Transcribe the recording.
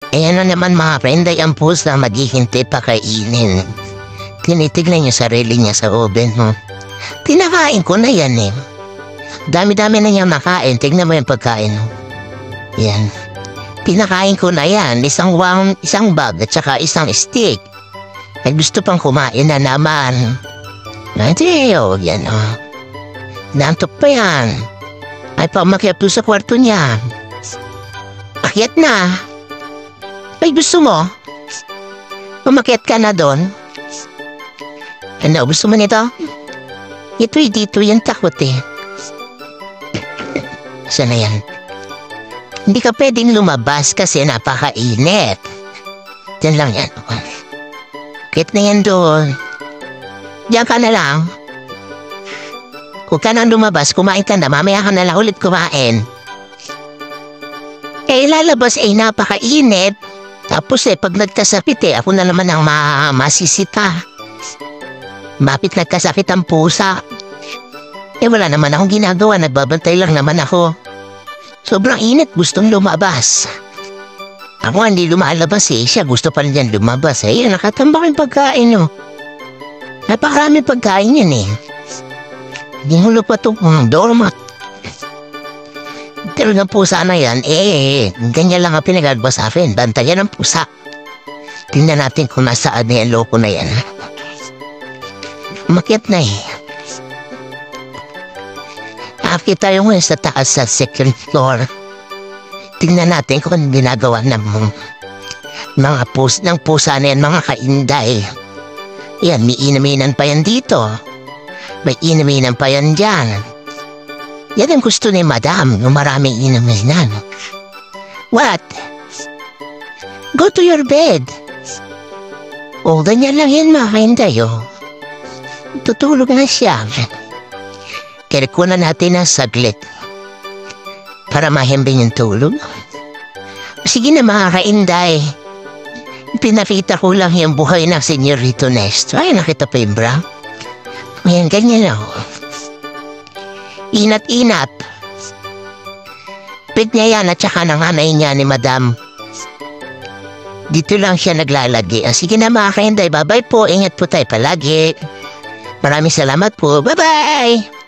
Ano naman mga friend ay ang pusa maghihintay pa kainin. Tinitignan niya sarili niya sa oven mo. Tinakain ko na yan eh. Dami-dami na niya makain. Tignan mo yung pagkain mo. Yan. Pinakain ko na yan. Isang bag at saka isang stick. Ay gusto pang kumain na naman. Hindi, yan o. Nantok pa yan. Ay pamakyat po sa kwarto niya. Akyat na. Ay gusto mo? Umakyat ka na doon? Ano, gusto mo nito? Ito'y dito yung takot eh. Saan na yan? Hindi ka pwedeng lumabas kasi napakainit. Diyan lang yan. Kit na yan doon. Diyan ka na lang. Huwag ka nang lumabas, kumain ka na. Mamaya ka na lang ulit kumain. Lalabas ay napakainit. Tapos pag nagkasakit ako na naman ang masisita. Mapit nagkasakit ang pusa. Wala naman akong ginagawa, nagbabantay lang naman ako. Sobrang init, gustong lumabas. Ako hindi lumalabas siya gusto pa rin lumabas nakatambak yung pagkain Napakarami pagkain yan Ginulo pa itong doormat. Pero ng pusa na yan, ganyan lang ang pinagagawa sa akin. Bantayan ng pusa. Tingnan natin kung nasaan na yan, loko na yan. Umakyat na Akit tayo ngayon sa taas sa second floor. Tingnan natin kung anong ginagawa ng mga pusa na yan, mga kainday. Yan, may inaminan pa yan dito. May inaminan pa yan dyan. Yan ang gusto ni Madam, ng maraming inaminan. What? Go to your bed. Ganyan lang yan mga kainday, Tutulog na siya. Kaya natin ang saglit para mahimbing yung tulog. Sige na mga kainday. Pinakita ko lang yung buhay ng Senyorito Nesto. Ay, nakita pa yung bra. Ayan, ganyan Inat-inat. Pit niya yan at saka nanganay niya ni Madam. Dito lang siya naglalagi. Sige na mga kainday, bye-bye po. Ingat po tayo palagi. Maraming salamat po. Bye-bye!